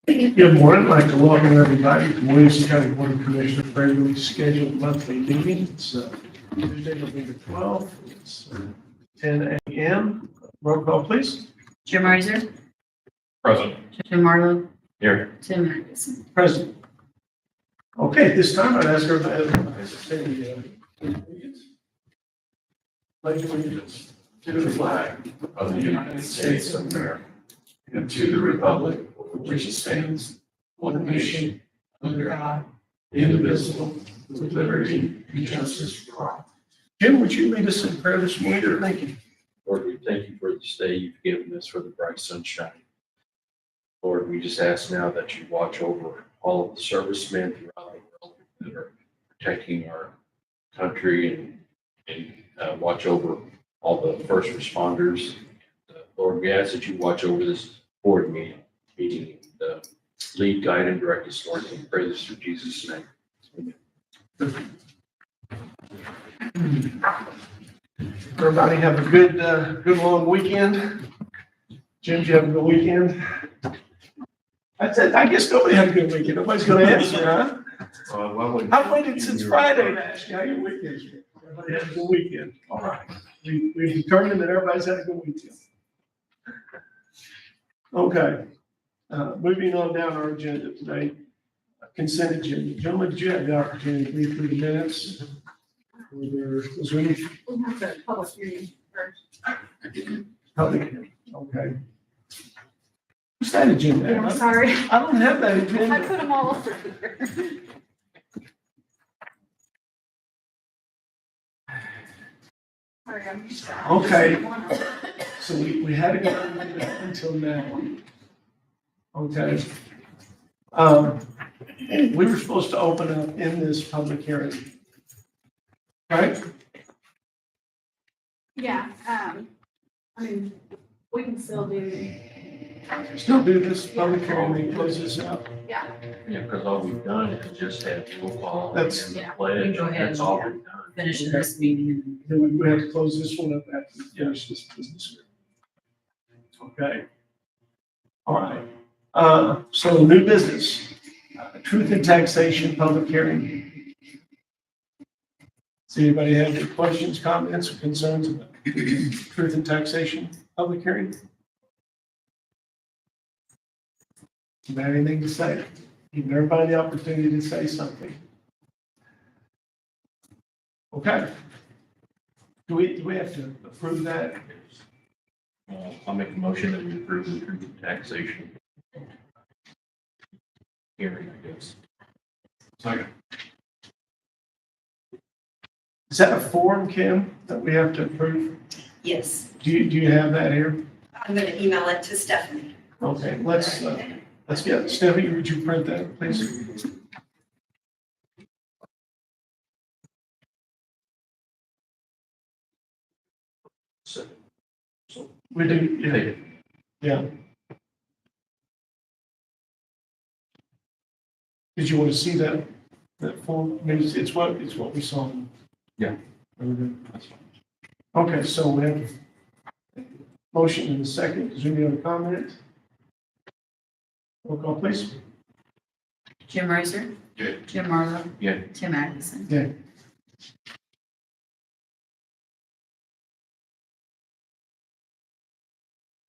Good morning. I'd like to welcome everybody to Williamson County Board of Commissioners regularly scheduled monthly meeting. It's Tuesday, November 12th. It's 10 a.m. Roll call, please. Jim Riser, Present. Jim Marlowe, Here. Tim Anderson. Present. Okay, at this time, I'd ask everybody to say the pledge of allegiance to the flag Of the United States of America, and to the republic for which it stands, one nation, under God, indivisible, with liberty and justice for all. Jim, would you lead us in prayer this morning? Thank you. Lord, we thank you for this day you've given us, for the bright sunshine. Lord, we just ask now that you watch over all of the servicemen throughout the world that are protecting our country and watch over all the first responders. Lord, we ask that you watch over this board meeting, lead, guide, and direct us, Lord, and pray this through Jesus' name. Amen. Everybody have a good long weekend. Jim, did you have a good weekend? I guess nobody had a good weekend. Nobody's going to answer, huh? I've waited since Friday to ask you how your weekend's been. Everybody had a good weekend. All right. We've determined that everybody's had a good weekend. Okay. Moving on down our agenda today. Consent agenda. Gentlemen, did you have the opportunity to read through the minutes? Was there any We'll have the public hearing first. public? Okay. What's that agenda? I'm sorry. I don't have that I agenda. put them all over here. Sorry, I'm just. Okay. So we had to go until now. Okay. We were supposed to open up in this public hearing. Right? Yeah, I mean, we can still do, Still do this public hearing, we close this out. yeah. Yeah, because all we've done is just have roll call and That's- the Yeah. pledge. Go ahead. That's all we've done. Finish this meeting. Then we have to close this one up after we finish this business. Okay. All right. So new business, truth and taxation, public hearing. Does anybody have any questions, comments, or concerns about truth and taxation, public hearing? Do you have anything to say? Give everybody the opportunity to say something. Okay. Do we have to approve that? I'll make a motion that we approve the truth and taxation hearing, I guess. Second. Is that a form, Kim, that we have to approve? Yes, Do you have that here? I'm going to email it to Stephanie. Okay, let's get, Stephanie, would you print that, please? Second. We do, yeah. Did you want to see that form? I mean, it's what we saw. Yeah. That's fine. Okay, so we have a motion in a second. Is there any other comment? Roll call, please. Jim Riser. Yeah. Jim Marlowe. Yeah. Tim Anderson. Yeah.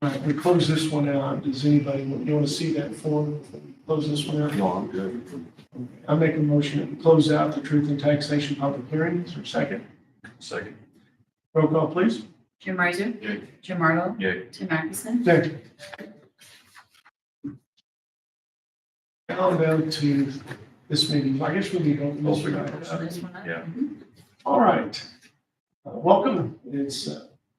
All right, we close this one out. Does anybody, you want to see that form? Close this one out? No, I'm good. Okay. I make a motion that we close out the truth and taxation public hearing. Is there a second? Second. Roll call, please. Jim Riser. Yeah. Jim Marlowe. Yeah. Tim Anderson. Second. Now down to this meeting. I guess we need to open this one up. This one up. Yeah. All right. Welcome. It's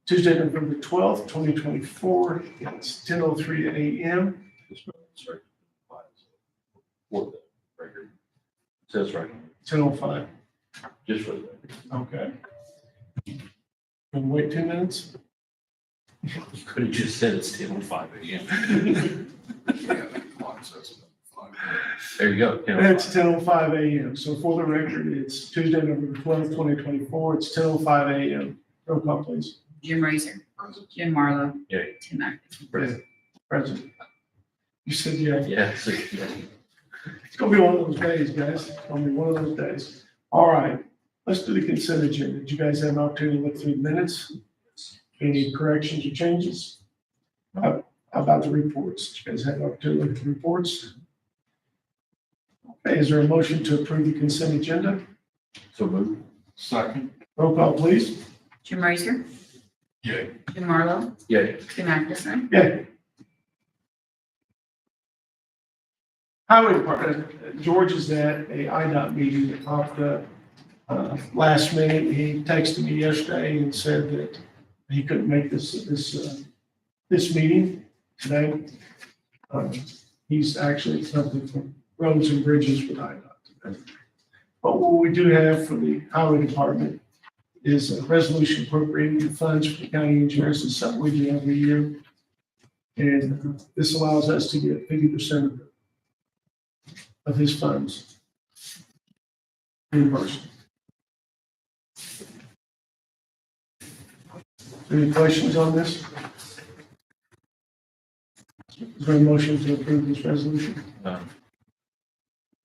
Tuesday, November 12th, 2024. It's 10:03 a.m. Sorry. For the record. Says right, 10:05. just for the record. Okay. Can we wait 2 minutes? You could have just said it's 10:05 again. There you go. 10:05. It's 10:05 a.m. So for the record, it's Tuesday, November 12th, 2024. It's 10:05 a.m. Roll call, please. Jim Riser. Jim Marlowe. Yeah. Tim Anderson. Present. Present. You said, yeah. Yes. It's gonna be one of those days, guys. It's gonna be one of those days. All right, let's do the consent agenda. Did you guys have an opportunity to look through the minutes? Any corrections or changes? How about the reports? Did you guys have an opportunity to look at the reports? Okay, is there a motion to approve the consent agenda? So move. Second. Roll call, please. Jim Razer, Yay. Jim Marlowe, Yay. Tim Atkinson, Yeah. Highway Department, George is at a IDOT meeting that popped up last minute. He texted me yesterday and said that he couldn't make this meeting today. He's actually something from Roads and Bridges with IDOT today. But what we do have for the Highway Department is a resolution appropriating the funds for the county engineers. It's something we do every year. And this allows us to get 50% of his funds reimbursed. Any questions on this? Is there a motion to approve this resolution? I'll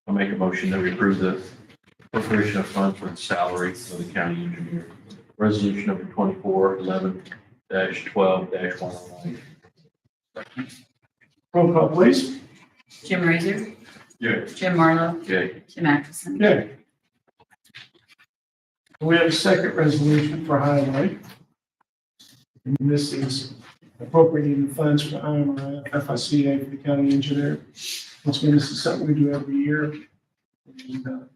make a motion that we approve the appropriation of funds for the salary of the county engineer. Resolution number 2411-12-109. Roll call, please. Jim Razer, Yay. Jim Marlowe, Yay. Tim Atkinson. Okay. We have a second resolution for highway. And this is appropriating the funds for IMRF, FICA for the county engineer. Once again, this is something we do every year. And,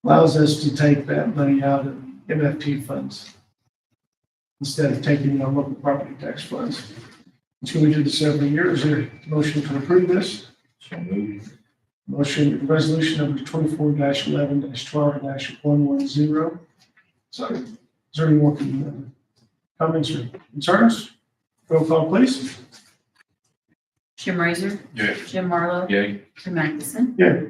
allows us to take that money out of MFT funds instead of taking it on local property tax funds. So we do this every year. Is there a motion to approve this? So move. Motion, resolution number 24-11-12-110. So, is there any more comments or concerns? Roll call, please. Jim Razer, Yay. Jim Marlowe, Yay. Tim Atkinson. Yeah.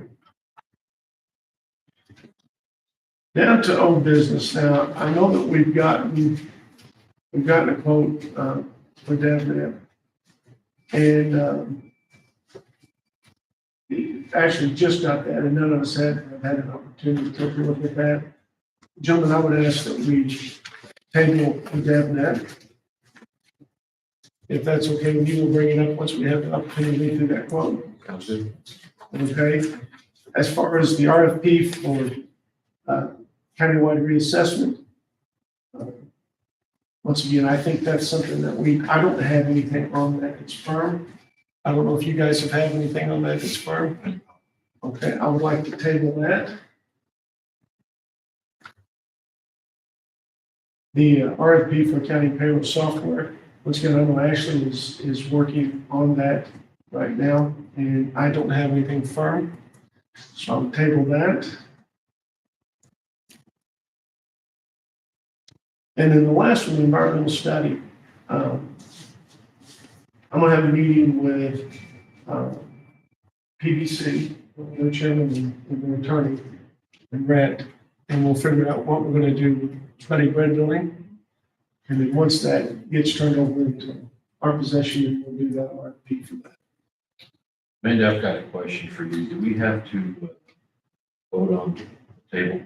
Down to old business. Now, I know that we've gotten a quote for DevNet. And actually just got that, and none of us had an opportunity to take a look at that. Gentlemen, I would ask that we table the DevNet. If that's okay with you, we'll bring it up once we have the opportunity to do that quote. Sounds good. Okay? As far as the RFP for countywide reassessment, once again, I think that's something that I don't have anything on that that's firm. I don't know if you guys have had anything on that that's firm. Okay, I would like to table that. The RFP for county payroll software, once again, I know Ashley is working on that right now, and I don't have anything firm. So I'll table that. And then the last one, the environmental study. I'm gonna have a meeting with PBC, their chairman and their attorney, and Brett, and we'll figure out what we're gonna do with Buddy Bread Building. And then once that gets turned over into our possession, we'll do that RFP for that. Amanda, I've got a question for you. Do we have to vote on the table?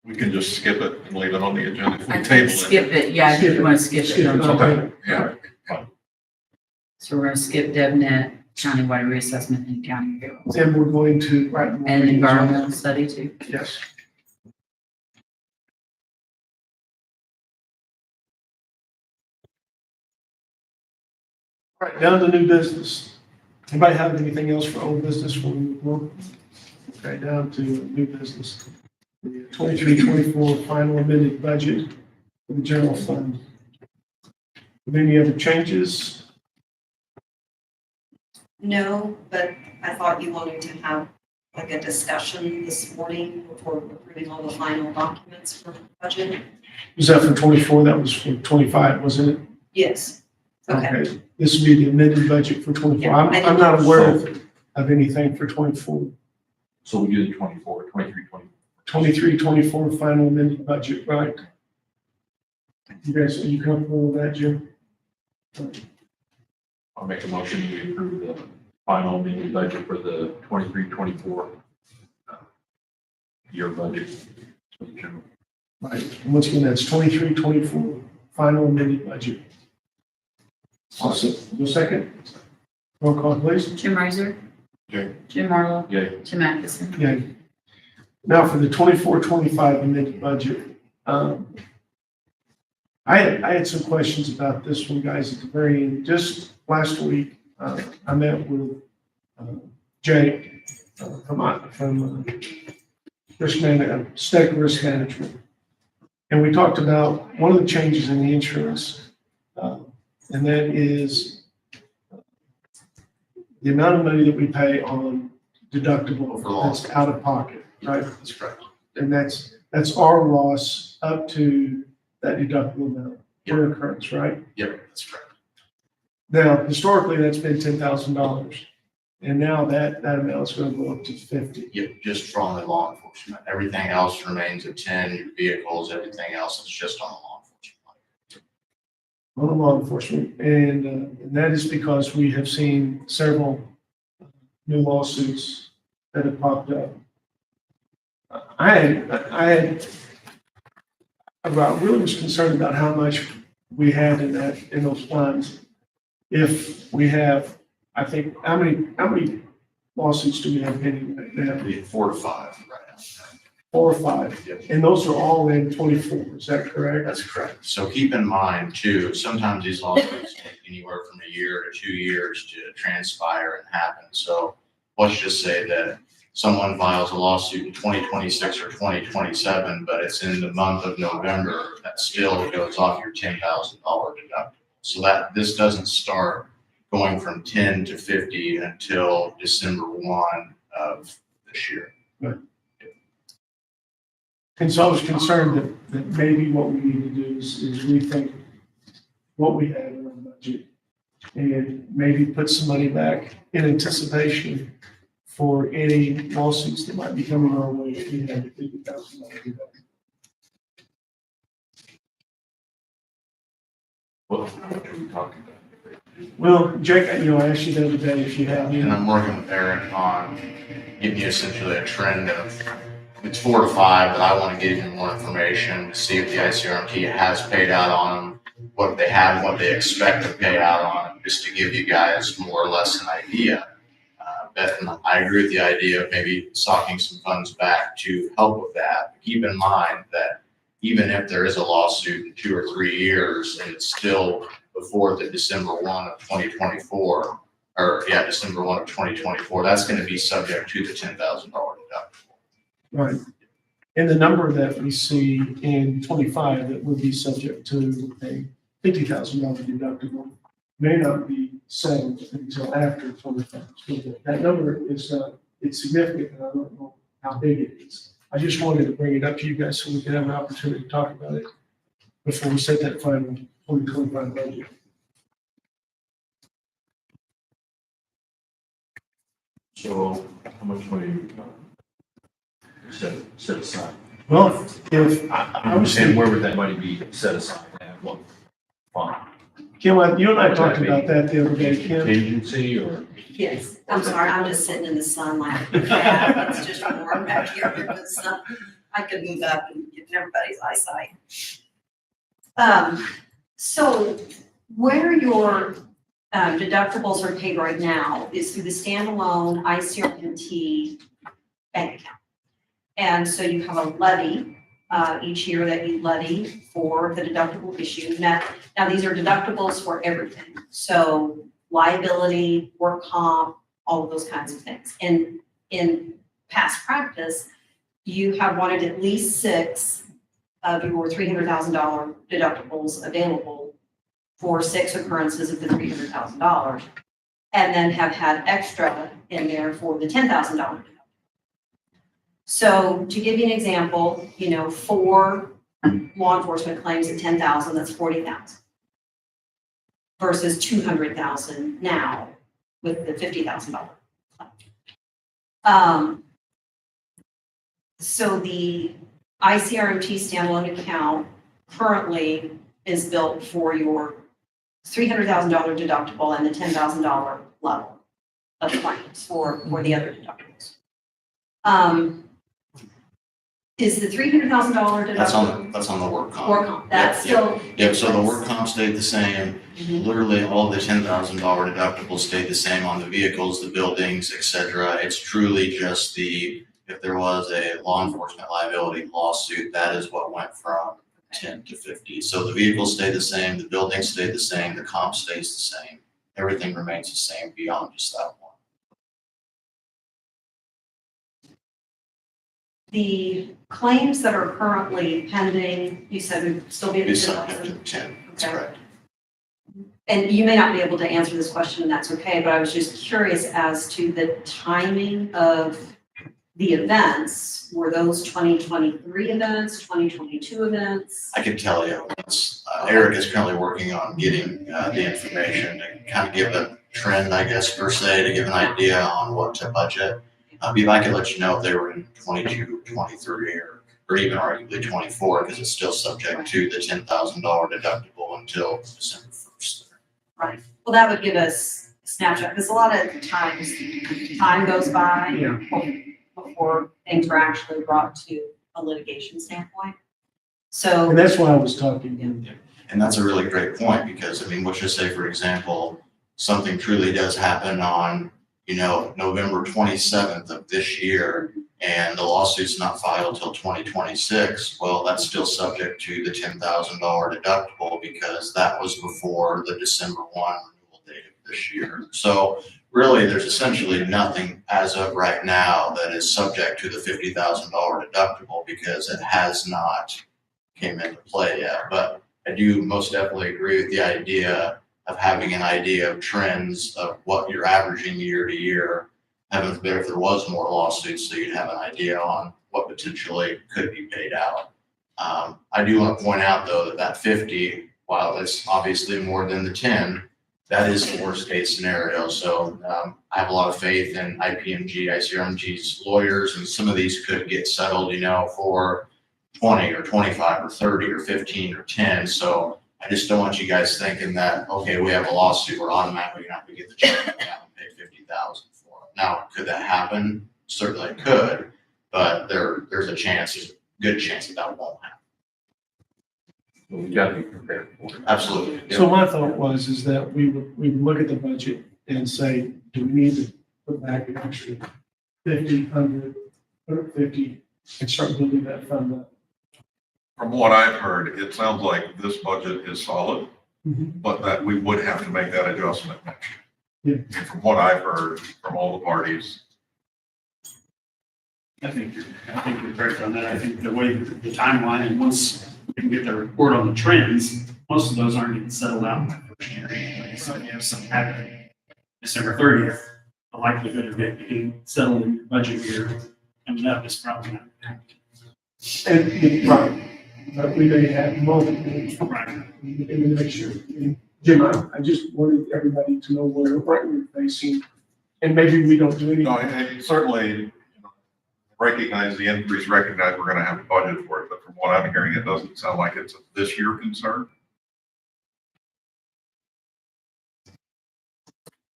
We can just skip it and leave it on the agenda if I we think table it. skip it, yeah, I think you want to skip it. don't you? Okay, yeah. So we're going to skip DevNet, countywide reassessment, and county payroll. And we're going to write. And environmental study too. Yes. All right, down to new business. Anybody have anything else for old business for we move on? Okay, down to new business. The 23-24 final amended budget for the general fund. With any other changes? No, but I thought you wanted to have like a discussion this morning before approving all the final documents for the budget. Was that for 24? That was for 25, wasn't it? Yes. Okay. This would be the amended budget for 24. Yeah, I think I'm not that's- aware of anything for 24. So we do the 24, 23, 24. 23, 24 final amended budget, right? You guys, are you comfortable with that, Jim? I'll make a motion to approve the final amended budget for the 23-24 year budget. for the general. Right, and once again, that's 23-24 final amended budget. Your second? Roll call, please. Jim Riser. Yay. Jim Marlowe. Yay. Jim Atkinson. Okay. Now for the 24-25 amended budget. I had some questions about this one, guys, at the very end. Just last week, I met with Jake from State Risk Management. And we talked about one of the changes in the insurance, and that is the amount of money that we pay on deductible that's out of pocket, right? That's correct. And that's our loss up to that deductible amount per occurrence, right? Yep, that's correct. Now, historically, that's been $10,000. And now that amount's going to go up to 50. Yep, just for only law enforcement. Everything else remains at 10, your vehicles, everything else is just on the law enforcement. On the law enforcement. And that is because we have seen several new lawsuits that have popped up. I really was concerned about how much we had in those funds. If we have, I think, how many lawsuits do we have pending right now? We have 4 to 5 right now. 4 or 5? Yep. And those are all in 24, is that correct? That's correct. So keep in mind too, sometimes these lawsuits take anywhere from a year to 2 years to transpire and happen. So let's just say that someone files a lawsuit in 2026 or 2027, but it's in the month of November, that still goes off your $10,000 deductible. So that this doesn't start going from 10 to 50 until December 1 of this year. And so I was concerned that maybe what we need to do is rethink what we have in our budget and maybe put some money back in anticipation for any lawsuits that might be coming our way if we have $50,000. What are we talking about? Well, Jake, I asked you the other day if you had any. And I'm working with Eric on giving you essentially a trend of, it's 4 to 5, but I want to give you more information to see if the ICRMT has paid out on them, what they have, what they expect to pay out on them, just to give you guys more or less an idea. But I agree with the idea of maybe socking some funds back to help with that. Keep in mind that even if there is a lawsuit in 2 or 3 years and it's still before the December 1 of 2024, December 1 of 2024, that's going to be subject to the $10,000 deductible. Right. And the number that we see in 25 that would be subject to a $50,000 deductible may not be settled until after 25. So that number is, it's significant, and I don't know how big it is. I just wanted to bring it up to you guys so we can have an opportunity to talk about it before we set that final 2025 budget. So how much money set aside? Well, if I was And saying, where would that money be set aside? And what fund? Kim, you and I talked about that the other day, Kim. Contingency or? Yes, I'm sorry, I'm just sitting in the sun like, yeah, it's just warm back here in the sun. I could move up and get everybody's eyesight. So where your deductibles are paid right now is through the standalone ICRMT bank account. And so you have a levy each year that you levy for the deductible issue. Now these are deductibles for everything. So liability, work comp, all of those kinds of things. And in past practice, you have wanted at least 6 of your $300,000 deductibles available for 6 occurrences of the $300,000, and then have had extra in there for the $10,000 deductible. So to give you an example, 4 law enforcement claims at $10,000, that's $40,000 versus $200,000 now with the $50,000 claim. So the ICRMT standalone account currently is built for your $300,000 deductible and the $10,000 level of claims for the other deductibles. Is the $300,000 deductible? That's on the work comp. Work comp, that's Yep, still. Yep, so the work comp stayed the same. Mhm. Literally, all the $10,000 deductibles stayed the same on the vehicles, the buildings, et cetera. It's truly just if there was a law enforcement liability lawsuit, that is what went from 10 to 50. So the vehicles stay the same, the buildings stay the same, the comp stays the same. Everything remains the same beyond just that one. The claims that are currently pending, you said would still be at It's subject to 10,000? 10, that's Okay. correct. And you may not be able to answer this question, and that's okay, but I was just curious as to the timing of the events. Were those 2023 events, 2022 events? I can tell you, Eric is currently working on getting the information to kind of give a trend, I guess, per se, to give an idea on what to budget. I could let you know if they were in 22, 23, or even arguably 24, because it's still subject to the $10,000 deductible until December 1st. Well, that would give us a snapshot, because a lot of times, time goes by before things are actually brought to a litigation standpoint. So, And that's why I was talking. And that's a really great point, because, I mean, let's just say, for example, something truly does happen on, November 27th of this year, and the lawsuit's not filed till 2026, well, that's still subject to the $10,000 deductible, because that was before the December 1 renewal date of this year. So really, there's essentially nothing as of right now that is subject to the $50,000 deductible, because it has not came into play yet. But I do most definitely agree with the idea of having an idea of trends of what you're averaging year to year. Heaven forbid if there was more lawsuits, so you'd have an idea on what potentially could be paid out. I do want to point out, though, that 50, while it's obviously more than the 10, that is the worst case scenario. So I have a lot of faith in IPMG, ICRMG's lawyers, and some of these could get settled, for 20 or 25 or 30 or 15 or 10. So I just don't want you guys thinking that, okay, we have a lawsuit, we're automatically going to have to get the check and pay $50,000 for it. Now, could that happen? Certainly it could, but there's a good chance that won't happen. We gotta be prepared for it. Absolutely. So my thought is that we would look at the budget and say, do we need to put back an extra 50, 100, 150, and start building that fund up? From what I've heard, it sounds like this budget is solid, Mhm. but that we would have to make that adjustment next year. Yeah. And from what I've heard from all the parties, I think you're correct on that. I think the way the timeline, and once we can get the report on the trends, most of those aren't even settled out in that first year anyway. So you have some happening December 30th, the likelihood of it getting settled in your budget year coming up is probably not happening. And, right, but we may have multiple Right. in the next year. And Jim, I just wanted everybody to know where we're facing, and maybe we don't do anything. no, and certainly recognize the increase, recognize we're gonna have a budget for it, but from what I'm hearing, it doesn't sound like it's a this year concern.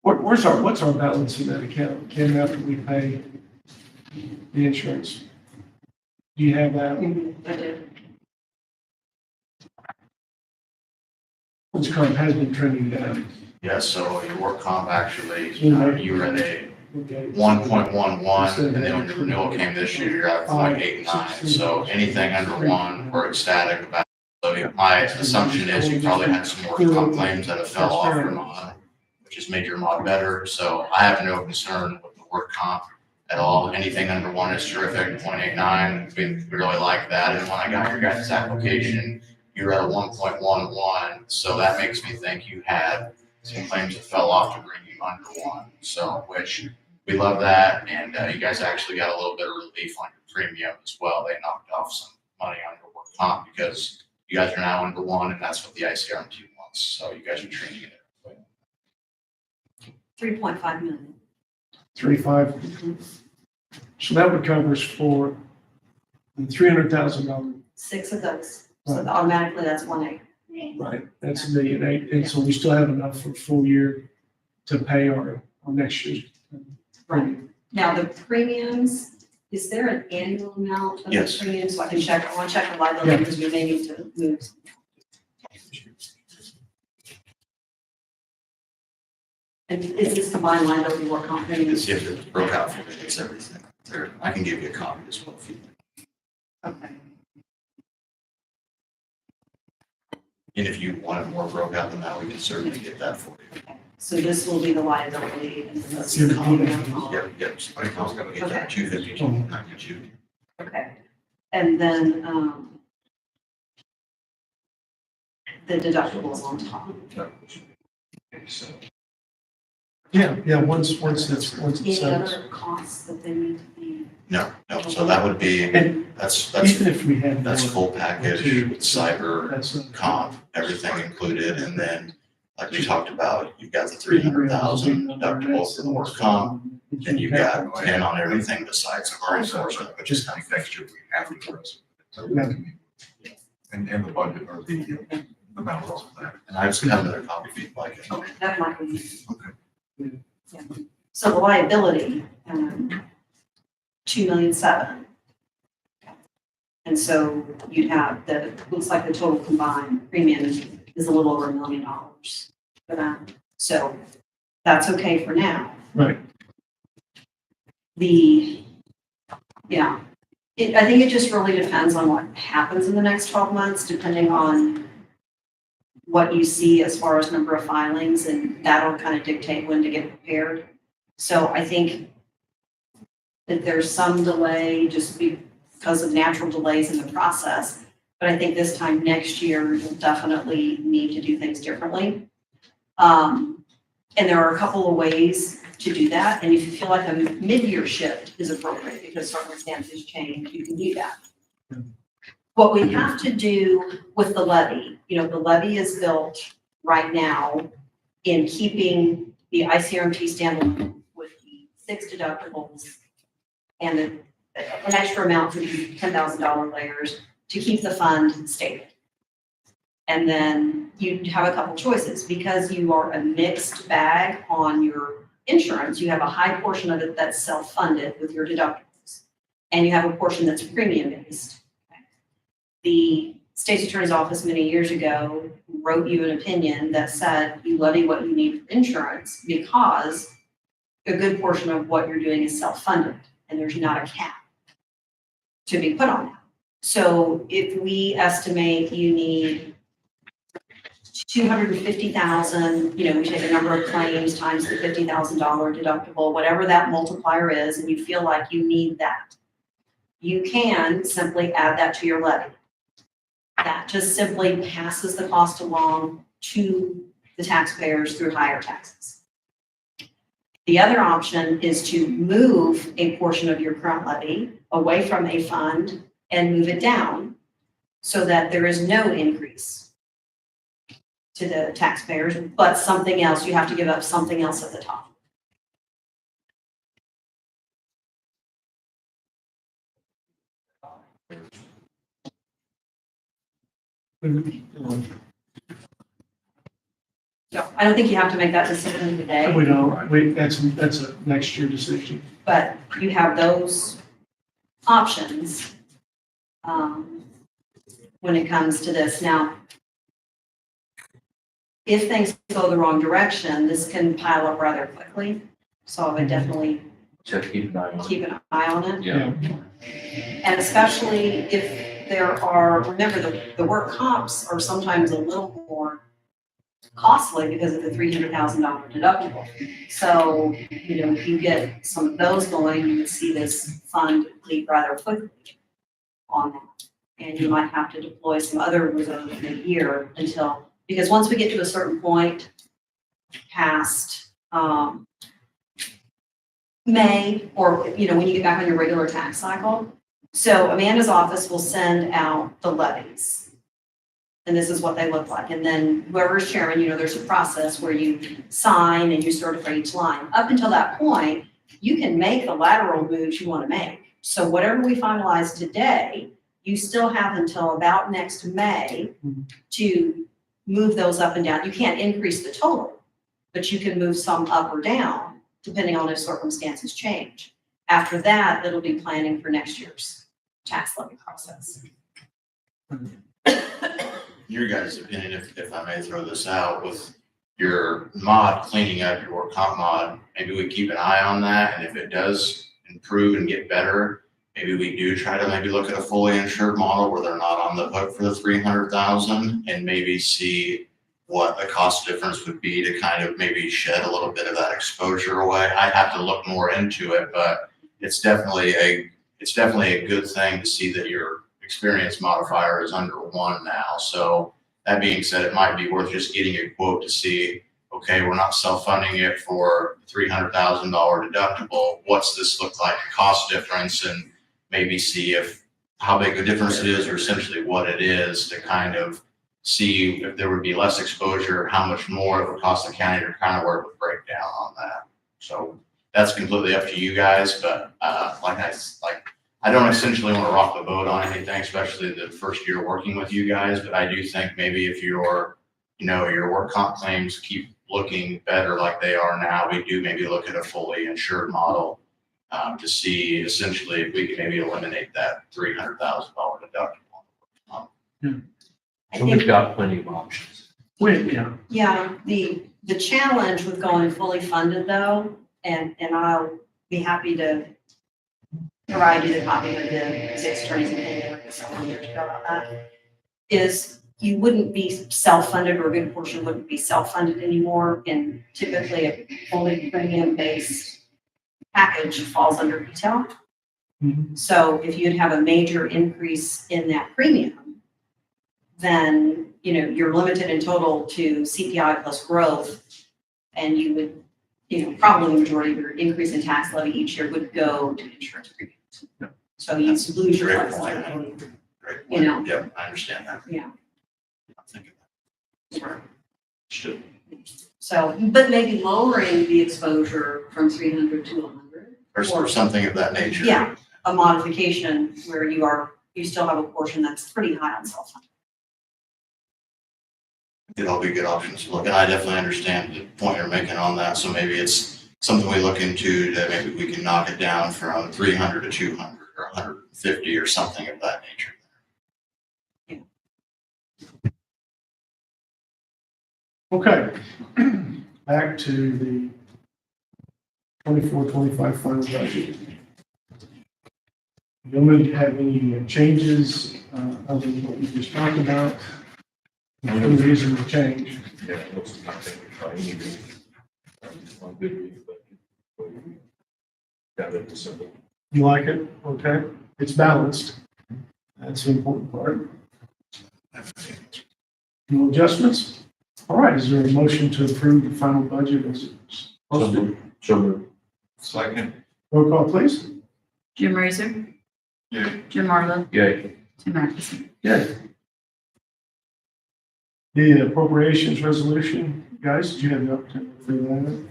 What's our balance in that account, Ken, after we pay the insurance? Do you have that? I do. Which comp has been trending down. Yeah, so your work comp actually, Mhm. you were at a Okay. 1.11, and then when the renewal came this year, you're at 0.89. So anything under 1, we're ecstatic about. So my assumption is you probably had some more comp claims that have fell off your mod, which has made your mod better. So I have no concern with the work comp at all. Anything under 1 is terrific, 0.89, we really like that. And when I got your guys' application, you're at a 1.11, so that makes me think you had some claims that fell off to bring you under 1. So, which we love that, and you guys actually got a little bit of relief on your premium as well. They knocked off some money on your work comp because you guys are now under 1, and that's what the ICRMT wants. So you guys are treating it. 3.5 million. 3.5. So that would cover us for the $300,000. 6 of those. So automatically that's 1/8. Right, that's $1,000,008, and so we still have enough for a full year to pay our next year's. Right. Now, the premiums, is there an annual amount of the Yes. premiums? So I can check, I want to check the liability because we may need to move. And is this combined liability work comp premiums? It's, if it's broke out for me, it's everything. There, I can give you a copy as well if you like. Okay. And if you want it more broke out than that, we can certainly get that for you. So this will be the liability and then this Yeah, is the comp. Yep, yep, somebody else gotta get that 252, 92. Okay, and then, the deductibles on top. So, Yeah, once it's Any set. other costs that they need to be? No, no, so that would be, And that's even if we had. that's more, full package with cyber, That's comp, everything included, and then, like we talked about, you've got the 300,000 deductible for work comp, then you've got 10 on everything besides It's car already sourced, enforcement. but just I think next year we have to address it. Yeah. And the budget or the amount of that. And I just have another copy if you'd like it. Okay, that might be. Okay. Yeah. So the liability, 2,000,007. And so you'd have the, looks like the total combined premium is a little over $1 million for that. So that's okay for now. Right. Yeah, I think it just really depends on what happens in the next 12 months, depending on what you see as far as number of filings, and that'll kind of dictate when to get prepared. So I think that there's some delay just because of natural delays in the process. But I think this time next year, you'll definitely need to do things differently. And there are a couple of ways to do that. And if you feel like a mid-year shift is appropriate because circumstances change, you can do that. What we have to do with the levy, the levy is built right now in keeping the ICRMT standalone with the 6 deductibles and an extra amount for the $10,000 layers to keep the fund stable. And then you have a couple choices because you are a mixed bag on your insurance. You have a high portion of it that's self-funded with your deductibles, and you have a portion that's premium-based. The State's Attorney's Office many years ago wrote you an opinion that said you levy what you need for insurance because a good portion of what you're doing is self-funded, and there's not a cap to be put on that. So if we estimate you need 250,000, we take a number of claims times the $50,000 deductible, whatever that multiplier is, and you feel like you need that, you can simply add that to your levy. That just simply passes the cost along to the taxpayers through higher taxes. The other option is to move a portion of your current levy away from a fund and move it down so that there is no increase to the taxpayers, but something else, you have to give up something else at the top. So I don't think you have to make that decision today, We don't, that's a next year decision. but you have those options when it comes to this. Now, if things go the wrong direction, this can pile up rather quickly. So I would definitely just have to keep an eye on it. keep an eye on it. Yeah. And especially if there are, remember, the work comps are sometimes a little more costly because of the $300,000 deductible. So, if you get some of those going, you would see this fund deplete rather quickly on that. And you might have to deploy some other reserve in a year because once we get to a certain point past May, or, when you get back on your regular tax cycle. So Amanda's office will send out the levies. And this is what they look like. And then whoever's chairman, there's a process where you sign and you certify each line. Up until that point, you can make the lateral moves you want to make. So whatever we finalize today, you still have until about next May to move those up and down. You can't increase the total, but you can move some up or down depending on if circumstances change. After that, it'll be planning for next year's tax levy process. Your guys' opinion, if I may throw this out, with your mod cleaning up, your work comp mod, maybe we keep an eye on that, and if it does improve and get better, maybe we do try to maybe look at a fully insured model where they're not on the hook for the 300,000 and maybe see what the cost difference would be to kind of maybe shed a little bit of that exposure away. I'd have to look more into it, but it's definitely a good thing to see that your experience modifier is under 1 now. So that being said, it might be worth just getting a quote to see, okay, we're not self-funding it for $300,000 deductible. What's this look like, cost difference, and maybe see how big a difference it is, or essentially what it is, to kind of see if there would be less exposure, how much more it would cost the county to kind of work with breakdown on that. So that's completely up to you guys, but I don't essentially want to rock the boat on anything, especially the first year working with you guys, but I do think maybe if your work comp claims keep looking better like they are now, we do maybe look at a fully insured model to see essentially if we can maybe eliminate that $300,000 deductible. I So we've think, got plenty of options. Wait, yeah, yeah, the challenge with going fully funded though, and I'll be happy to provide you the copy of the state attorney's opinion several years ago about that, is you wouldn't be self-funded, or a good portion wouldn't be self-funded anymore, and typically a fully premium-based package falls under retail. Mhm. So if you'd have a major increase in that premium, then, you're limited in total to CPI plus growth, and you would, probably the majority of your increase in tax levy each year would go to insurance premiums. So you lose your Great flexibility. point. Great You know. point. Yep, I understand that. Yeah. I'm thinking that. Should. So, but maybe lowering the exposure from 300 to 100. Or something of that nature. Yeah, a modification where you still have a portion that's pretty high on self-funding. It'd all be good options to look, and I definitely understand the point you're making on that, so maybe it's something we look into, that maybe we can knock it down from 300 to 200 or 150 or something of that nature. okay. Back to the 24-25 final budget. You don't really have any changes, other than what we just talked about. There's no reason to change. Yeah, it looks like we're trying to on good news, but we got it simple. You like it? Okay. It's balanced. That's the important part. No adjustments? All right, is there a motion to approve the final budget as it's posted? So Second. Roll call, please. Jim Razor, Yeah. Jim Marlowe, yeah, Tim Atkinson. Yeah. The appropriations resolution, guys, did you have the opportunity for that?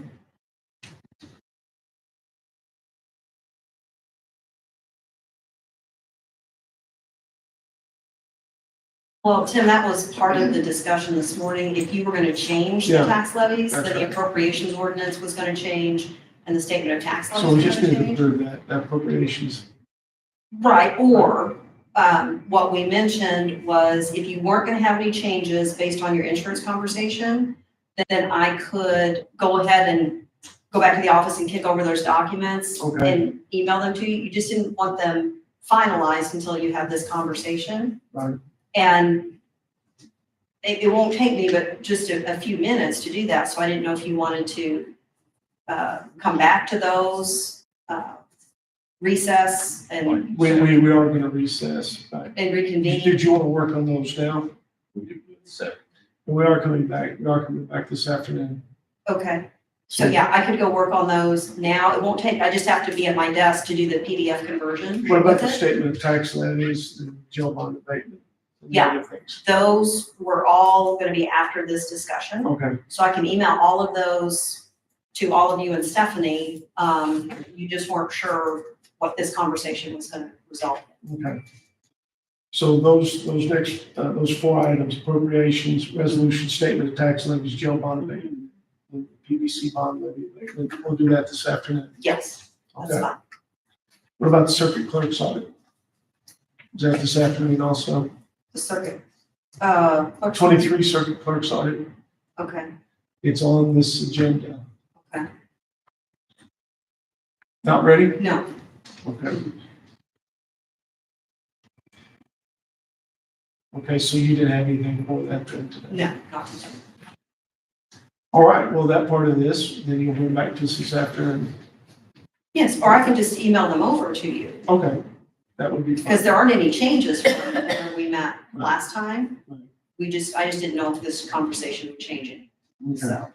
Well, Tim, that was part of the discussion this morning. If you were going to change the Yeah, tax levies, then that's the right. appropriations ordinance was going to change and the statement of tax So we levies was just going need to to change. approve that appropriations. Right, or what we mentioned was if you weren't going to have any changes based on your insurance conversation, then I could go ahead and go back to the office and kick over those documents Okay. and email them to you. You just didn't want them finalized until you had this conversation. Right. And it won't take me but just a few minutes to do that, so I didn't know if you wanted to come back to those, recess and We are going to recess. Right. and reconvene. Did you want to work on those now? we do the second. We are coming back this afternoon. Okay, so yeah, I could go work on those now. It won't take, I just have to be at my desk to do the PDF conversion. What about with the it. statement of tax levies, the jail bond abatement? and the Yeah. other things? Those were all gonna be after this discussion, Okay, so I can email all of those to all of you and Stephanie. You just weren't sure what this conversation was gonna result in. okay. So those next, those 4 items, appropriations, resolution, statement of tax levies, jail bond abatement, and PVC bond levy abatement, we'll do that this afternoon. Yes, that's Okay. fine. What about the circuit clerk's audit? Is that this afternoon also? The circuit, 23 circuit clerk's audit, okay, it's on this agenda. Okay. Not ready? no, Okay. Okay, so you didn't have anything for that then today? no, not today. All right, well, that part of this, then you'll bring back to us this afternoon. Yes, or I can just email them over to you, Okay, that would be fine. because there aren't any changes from where we met last time. Right. I just didn't know if this conversation would change it, Okay. so.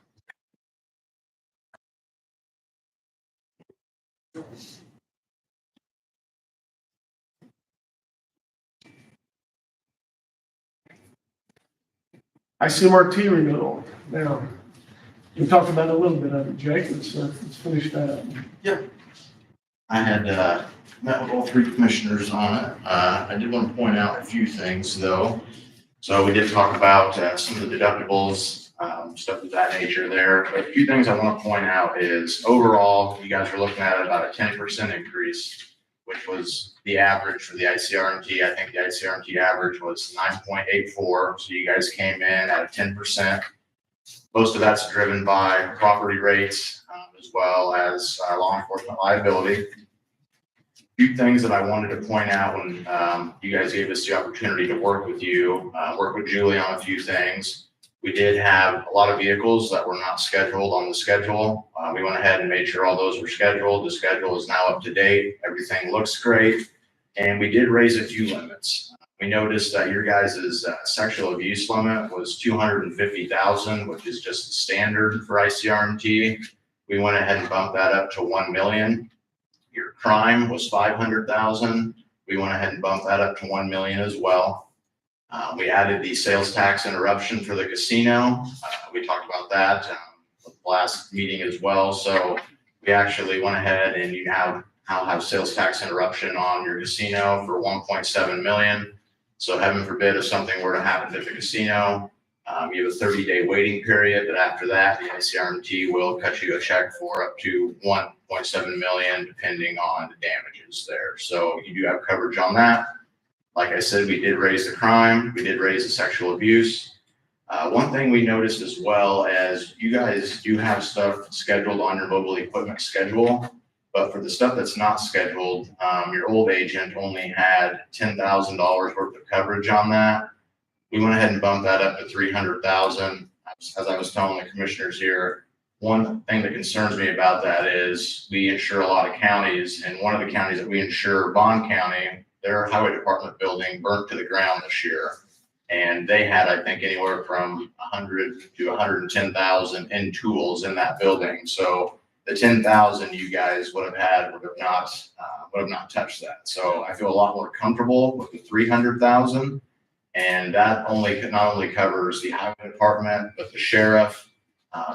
ICMRT renewal. Now, we talked about it a little bit of it, Jake. Let's finish that up. I had met with all three commissioners on it. I did want to point out a few things though. So we did talk about some of the deductibles, stuff of that nature there. But a few things I want to point out is overall, you guys are looking at about a 10% increase, which was the average for the ICRMT. I think the ICRMT average was 9.84. So you guys came in at a 10%. Most of that's driven by property rates as well as law enforcement liability. A few things that I wanted to point out when you guys gave us the opportunity to work with you, work with Julie on a few things. We did have a lot of vehicles that were not scheduled on the schedule. We went ahead and made sure all those were scheduled. The schedule is now up to date. Everything looks great. And we did raise a few limits. We noticed that your guys' sexual abuse limit was 250,000, which is just the standard for ICRMT. We went ahead and bumped that up to 1 million. Your crime was 500,000. We went ahead and bumped that up to 1 million as well. We added the sales tax interruption for the casino. We talked about that last meeting as well. So we actually went ahead and you now have sales tax interruption on your casino for 1.7 million. So heaven forbid if something were to happen at the casino, you have a 30-day waiting period, but after that, the ICRMT will cut you a check for up to 1.7 million, depending on the damages there. So you do have coverage on that. Like I said, we did raise the crime, we did raise the sexual abuse. One thing we noticed as well as you guys do have stuff scheduled on your mobile equipment schedule, but for the stuff that's not scheduled, your old agent only had $10,000 worth of coverage on that. We went ahead and bumped that up to 300,000. As I was telling the commissioners here, one thing that concerns me about that is we insure a lot of counties, and one of the counties that we insure, Bond County, their highway department building burnt to the ground this year. And they had, I think, anywhere from 100 to 110,000 in tools in that building. So the 10,000 you guys would have not touched that. So I feel a lot more comfortable with the 300,000. And that not only covers the highway department, but the sheriff,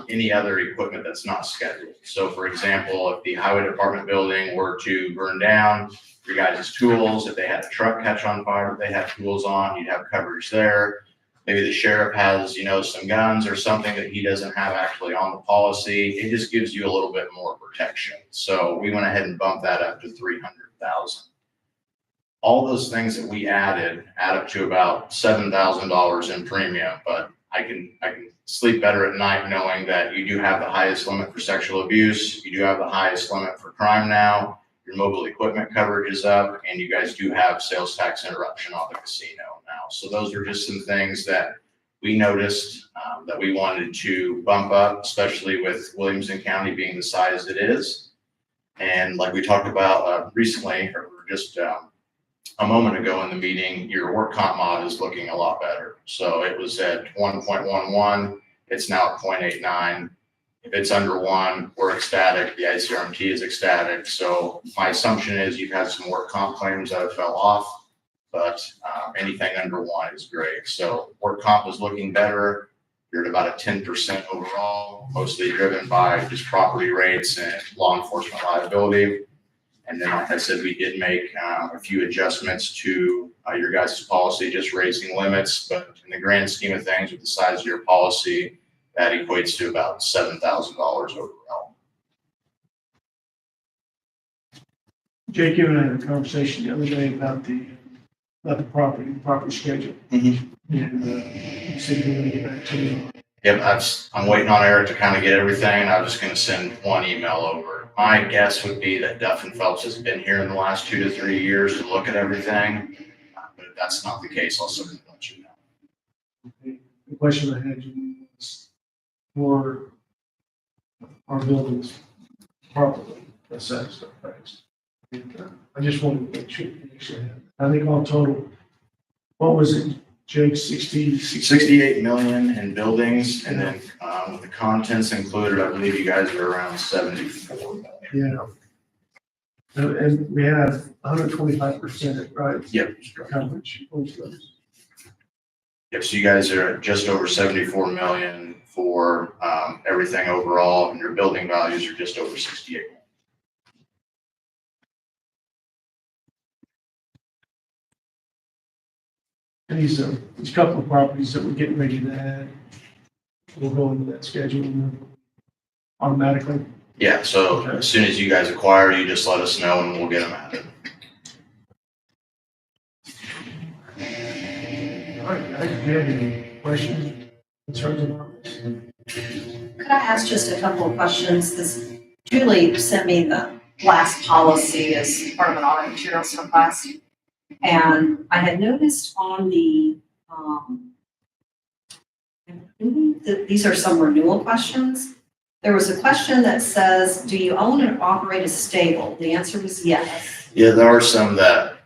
any other equipment that's not scheduled. So for example, if the highway department building were to burn down, your guys' tools, if they had a truck catch on fire, if they had tools on, you'd have coverage there. Maybe the sheriff has, some guns or something that he doesn't have actually on the policy. It just gives you a little bit more protection. So we went ahead and bumped that up to 300,000. All those things that we add up to about $7,000 in premium, but I can sleep better at night knowing that you do have the highest limit for sexual abuse. You do have the highest limit for crime now. Your mobile equipment coverage is up, and you guys do have sales tax interruption on the casino now. So those are just some things that we noticed that we wanted to bump up, especially with Williamson County being the size it is. And like we talked about recently, or just a moment ago in the meeting, your work comp mod is looking a lot better. So it was at 1.11, it's now at 0.89. If it's under 1, we're ecstatic. The ICRMT is ecstatic. So my assumption is you've had some work comp claims that have fell off, but anything under 1 is great. So work comp is looking better. You're at about a 10% overall, mostly driven by just property rates and law enforcement liability. And then, like I said, we did make a few adjustments to your guys' policy, just raising limits. But in the grand scheme of things, with the size of your policy, that equates to about $7,000 overall. Jake, you and I had a conversation the other day about the property schedule. Mhm. And, you said you were gonna get back to me. Yep, I'm waiting on Eric to kind of get everything. I'm just going to send one email over. My guess would be that Duff and Phelps has been here in the last 2 to 3 years to look at everything. But if that's not the case, I'll certainly let you know. The question I had was for our buildings properly assessed or priced. And, I just wanted to make sure. I think all total, what was it, Jake, 68 million in buildings, and then with the contents included, I believe you guys are around 74 million. Yeah. And we have 125%, right? Yep. Coverage. Both of those. Yep, so you guys are at just over 74 million for everything overall, and your building values are just over 68. And these couple of properties that we're getting ready to add, will go into that schedule automatically. Yeah, so as soon as you guys acquire, you just let us know and we'll get them added. All right, guys, do you have any questions, concerns about this? Could I ask just a couple of questions? This Julie sent me the last policy as part of an audit materials request. And I had noticed on the, these are some renewal questions. There was a question that says, do you own and operate a stable? The answer was yes. Yeah, there are some that,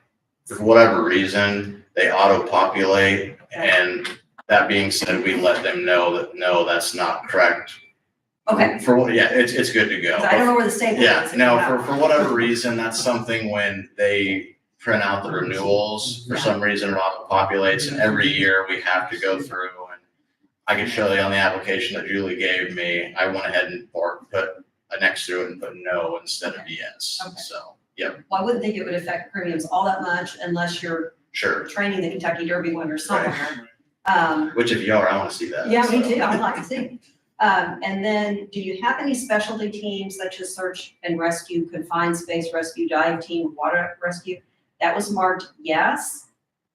for whatever reason, they auto-populate, and that being said, we let them know that, no, that's not correct. Okay, For what, yeah, it's good to go. 'cause I don't know where the stable is. Yeah, no, for whatever reason, that's something when they print out the renewals, for some reason it auto-populates, and every year we have to go through, and I can show you on the application that Julie gave me, I went ahead and put a next to it and put no instead of yes, Okay. so, yeah, Well, I wouldn't think it would affect premiums all that much unless you're sure. training the Kentucky Derby winner somewhere. Which if you are, I wanna see that. Yeah, me so. too, I'd like to see. And then, do you have any specialty teams such as search and rescue, confined space rescue, dive team, water rescue? That was marked yes,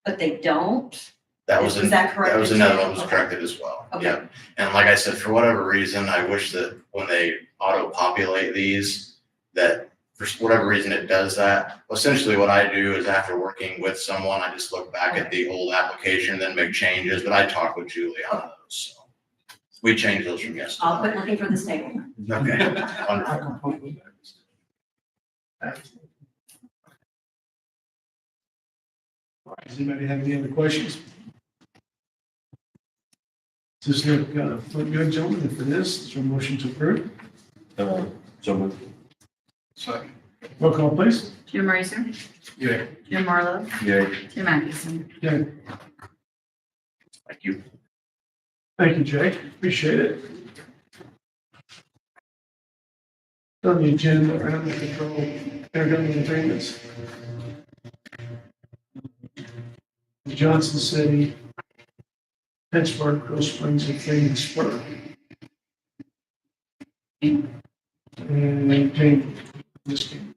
but they don't. That was, Is that correct? that was another one was Okay. corrected as well, Okay. yeah. And like I said, for whatever reason, I wish that when they auto-populate these, that for whatever reason it does that. Essentially what I do is after working with someone, I just look back at the old application, then make changes, but I talk with Julie on those, so. We changed those from yesterday. I'll quit looking for the stable. Okay, I wonderful. completely understand. All right, does anybody have any other questions? Does this look good, gentlemen? If it is there a motion to approve? So moved. Second. Roll call, please. Jim Racer, Yeah. Jim Marlowe, Yay. Tim Atkinson. Yeah, Thank you. thank you, Jay. Appreciate it. On the agenda, animal control, intergovernmental agreements. Johnson City, Pittsburgh, Coast Springs, and Phoenix Spur. And James, this game.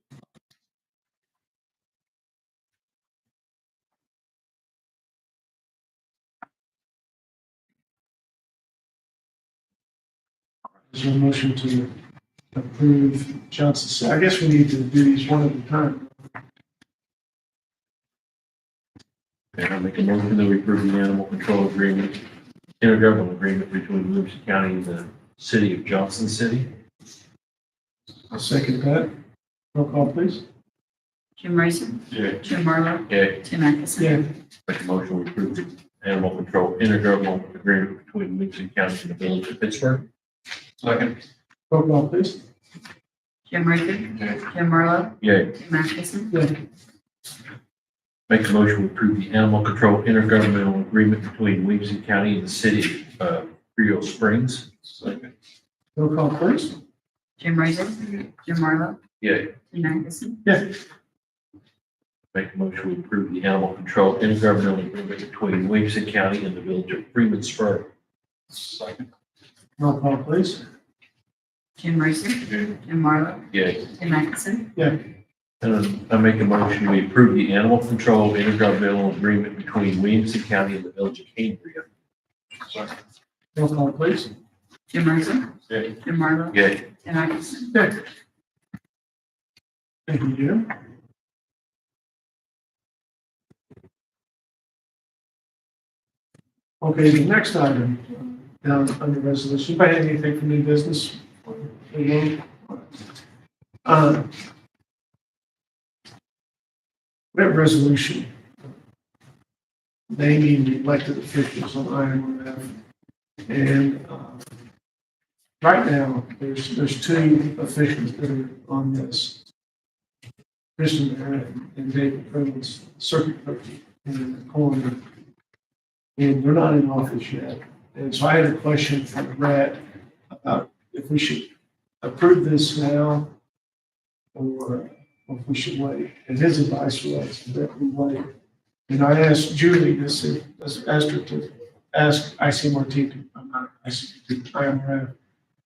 Is there a motion to approve Johnson City? I guess we need to do these one at a time. And I'll make a motion that we approve the animal control agreement, intergovernmental agreement between Williamson County and the city of Johnson City. I'll second that. Roll call, please. Jim Racer, Yeah. Jim Marlowe, Yeah. Tim Atkinson. Yeah, Make a motion we approve the animal control intergovernmental agreement between Williamson County and the village of Pittsburgh. Second. roll call, please. Jim Racer, Jim Marlowe, Yay. Tim Atkinson. Yeah, Make a motion to approve the animal control intergovernmental agreement between Williamson County and the city of Rio Springs. Second. roll call, please. Jim Racer, Jim Marlowe, Yay. Tim Matheson, Make a motion to approve the animal control intergovernmental agreement between Williamson County and the village of Freeman Spur. Second. Roll call, please. Jim Reeser, Jim Marlowe, Yay. Tim Matheson, And I make a motion to approve the animal control intergovernmental agreement between Williamson County and the village of Cambria. Roll call, please. Jim Reeser, Yay. Jim Marlowe, Yay. Tim Matheson. Thank you, Jim. Okay, the next item, down under resolution, anybody have anything for new business? Uh, We have a resolution naming the elected officials on IMRF. And right now, there's two officials that are on this. Christian Barrett and David Prince, circuit clerk in the corner. And they're not in office yet. And so I had a question for Brett about if we should approve this now or if we should wait. And his advice was that we wait. And I asked Julie this, asked her to ask ICMRT, not ICMRT, IMRF,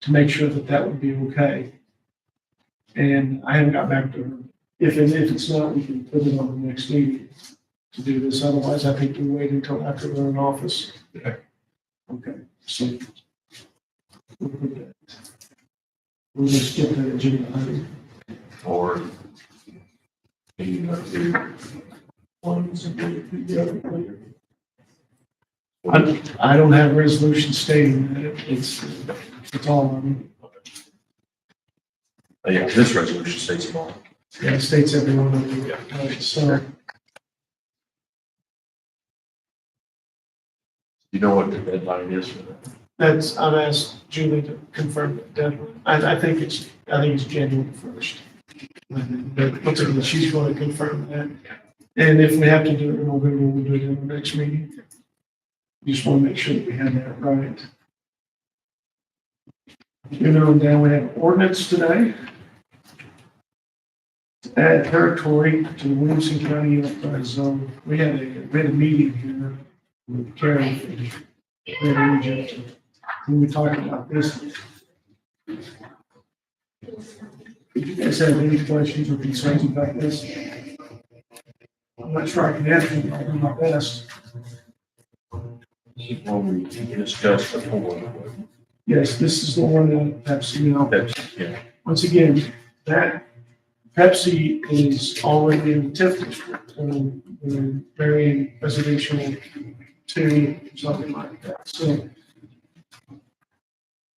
to make sure that that would be okay. And I haven't got back to her. If it's not, we can put it on the next meeting to do this. Otherwise, I think we wait until after they're in office. Okay, so we'll put that. We'll just skip that agenda item. Or Ones and the other later. I don't have a resolution stating that. It's all on me. yeah, this resolution states them all. Yeah, it states every one of them. So, You know what the deadline is for that? I've asked Julie to confirm the deadline. I think it's January 1st. But once again, she's going to confirm that. And if we have to do it in November, we'll do it in the next meeting. Just want to make sure that we have that right. Dan, we have ordinance today. To add territory to the Williamson County Enterprise Zone. We had a meeting here with Karen from the region. And we talked about this. If you guys have any questions or concerns about this, I'm not sure I can answer them. I'll do my best. What we discussed before. Yes, this is the one that Pepsi, That's, yeah. once again, that Pepsi is already in the TIF district, and very residential to something like that. So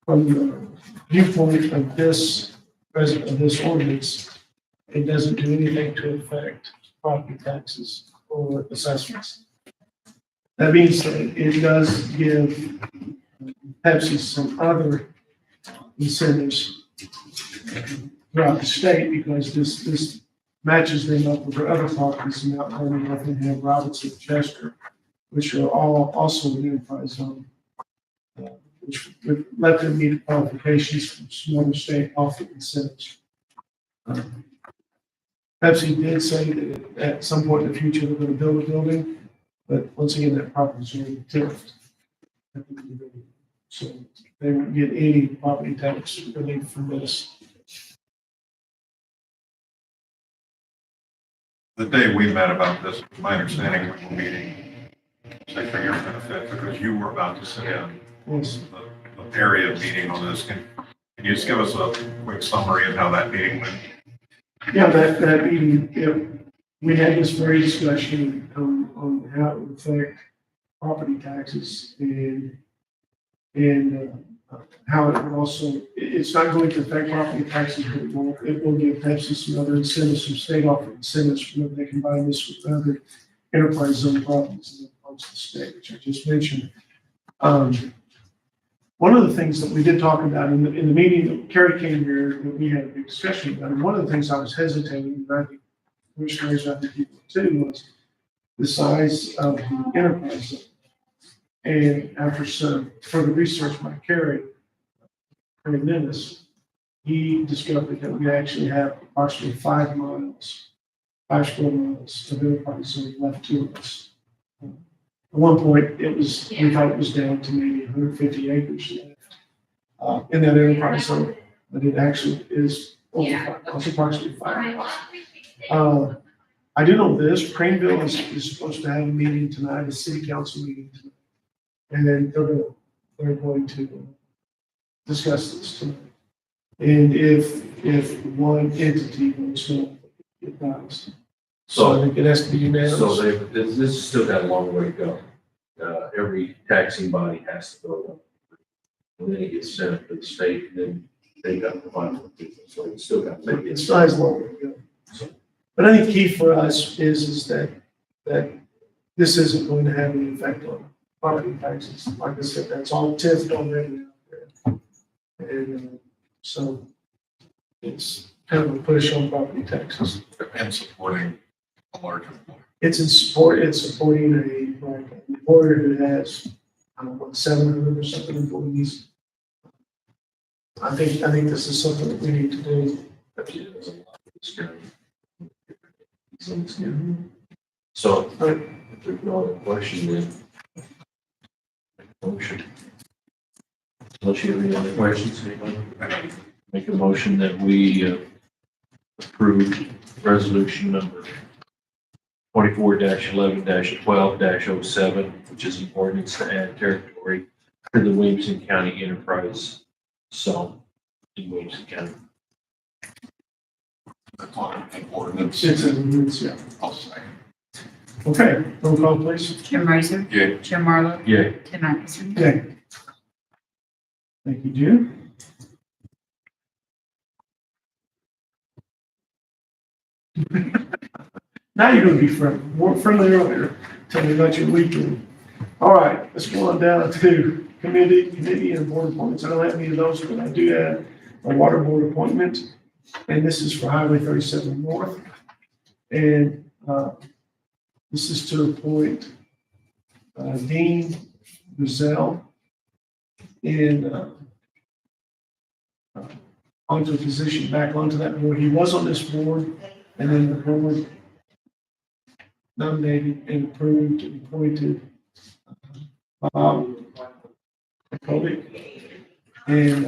from the viewpoint of this ordinance, it doesn't do anything to affect property taxes or assessments. That being said, it does give Pepsi some other incentives throughout the state because this matches them up with their other properties in Mount Vernon, Effingham, Robinson, Chester, which are all also in the enterprise zone, which would let them meet the qualifications from some other state offer incentives. Pepsi did say that at some point in the future, they're going to build a building, but once again, that property is already tipped. So they won't get any property tax relief from this. The day we met about this, my understanding of the meeting, say for your benefit, because you were about to sit in Yes. the area meeting on this. Can you just give us a quick summary of how that meeting went? Yeah, that meeting, we had this very discussion on how it would affect property taxes and how it would also, it's not going to affect property taxes, but it will give Pepsi some other incentives, some state offered incentives, whenever they combine this with other enterprise zone properties in other parts of the state, which I just mentioned. One of the things that we did talk about in the meeting that Kerry came here, that we had a big discussion about, and one of the things I was hesitating, and I think commissioners, I think people too, was the size of the enterprise zone. And after some further research by Kerry Dennis, he discovered that we actually have approximately 5 square miles of enterprise zone left to us. At one point, we thought it was down to maybe 150 acres left in that enterprise zone, but it actually is over it's approximately 5 miles. I do know this, Craneville is supposed to have a meeting tonight, a city council meeting tonight. And then they're going to discuss this tonight. And if one entity wants to advise. So I think it has to be unanimous. So this has still got a long way to go. Every taxing body has to go. And then it gets sent up to the state, and then they got to final approval. So it's still got maybe It's not as long to go. But I think key for us is that this isn't going to have any effect on property taxes. Like I said, that's all TIF already out there. And so it's kind of a push on property taxes. And supporting a large employer. It's supporting an employer who has, I don't know, 700 or something employees. I think this is something that we need to do. So if there's no other question, then make a motion. Unless you have any other questions, anybody? Make a motion that we approve resolution number 24-11-12-07, which is an ordinance to add territory to the Williamson County Enterprise Zone in Williamson County. That's on an ordinance. It's yeah. I'll second. Okay, roll call please. Jim Razor. Yeah. Jim Marlowe. Yeah. Tim Atkinson. Okay. Thank you, Jim. Now you're gonna be more friendly earlier. Tell me about your weekend. All right, let's go on down to committee and board appointments. I don't have any of those, but I do have a water board appointment. And this is for Highway 37 North. And this is to appoint Dean Gazelle onto a position, back onto that board. He was on this board, and then the board nominated and approved and appointed Bob Kovic. And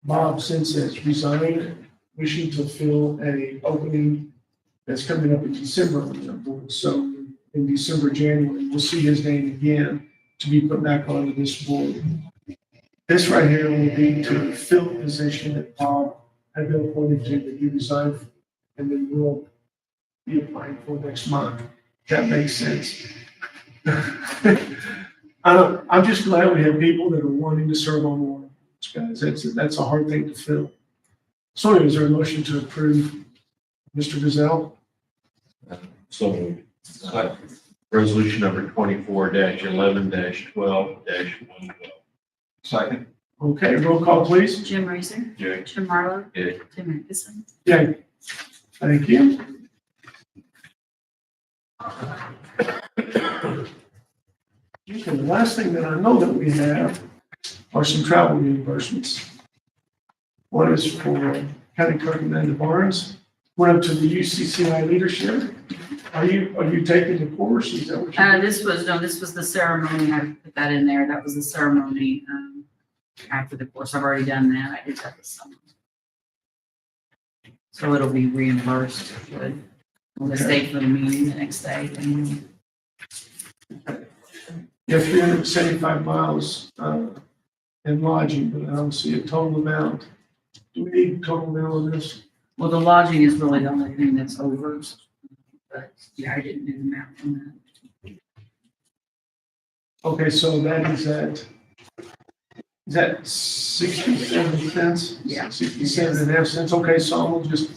Bob since has resigned, wishing to fill a opening that's coming up in December on that board. So in December, January, we'll see his name again to be put back onto this board. This right here will be to fill the position that Bob had been appointed to, that he resigned, and then we'll be applying for next month. That makes sense. I'm just glad we have people that are wanting to serve on board, guys. That's a hard thing to fill. So is there a motion to approve Mr. Gazelle? So moved. Resolution number 24-11-12-112. Second. Okay, roll call, please. Jim Razor. Yeah. Jim Marlowe. Yeah. Tim Atkinson. Yeah. Thank you. Okay, the last thing that I know that we have are some travel reimbursements. One is for County Clerk Amanda Barnes, went up to the UCCI leadership. Are you taking the course? Is that what you're This was the ceremony. I put that in there. That was the ceremony, after the course. I've already done that. I did that this summer. So it'll be reimbursed. Good. We'll stay for the meeting the next day. And You have 375 miles in lodging, but I don't see a total amount. Do we need a total amount on this? well, the lodging is really the only thing that's over. But yeah, I didn't do the math on that. Okay, so that is at 67 cents? Yeah. 67 and a half cents. Okay, so I'm gonna just.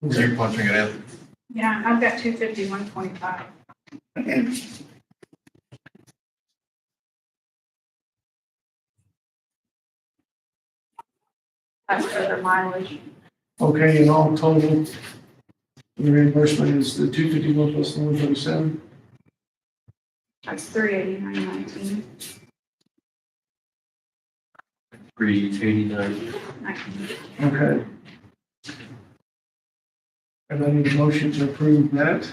Are you punching it in? Yeah, I've got 251.25. That's for the mileage. Okay, and all total, the reimbursement is the 251 plus the 137. That's 389.19. $389. Okay. And I need a motion to approve that.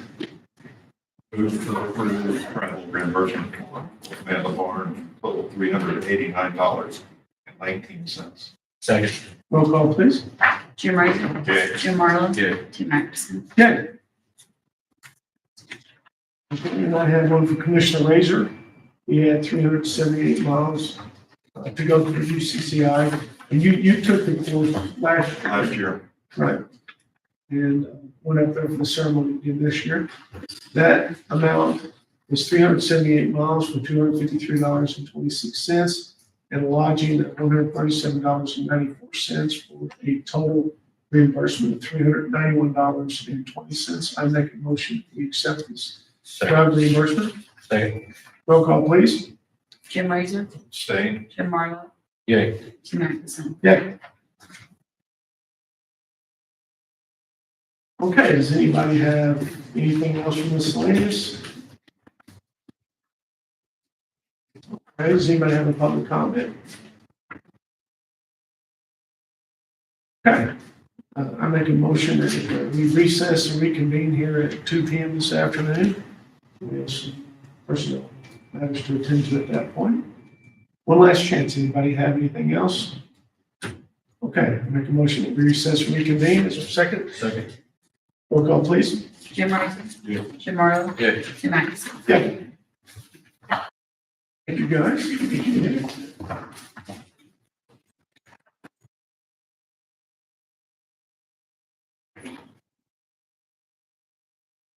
Move to approve travel reimbursement for Man the Barn, total $389.19. Second. Roll call, please. Jim Riser, Okay. Jim Marlowe, Yeah. Tim Anderson. Okay. Okay, and I had one for Commissioner Razor. He had 378 miles to go through UCCI. And you took the course Last year. right? And went up there for the ceremony again this year. That amount is 378 miles for $253.26 and lodging at $137.94 for a total reimbursement of $391.20. I make a motion we accept this travel reimbursement. Second. Roll call, please. Jim Riser, Staying. Jim Marlowe, Yeah. Tim Anderson. Yeah. Okay, does anybody have anything else from miscellaneous? Okay, does anybody have a public comment? Okay, I make a motion that we recess and reconvene here at 2 p.m. this afternoon. We have some personal matters to attend to at that point. One last chance, anybody have anything else? Okay, I make a motion that we recess and reconvene. Is there a second? Second. Roll call, please. Jim Riser, Yeah. Jim Marlowe, Yeah. Tim Anderson. Yeah. Thank you, guys.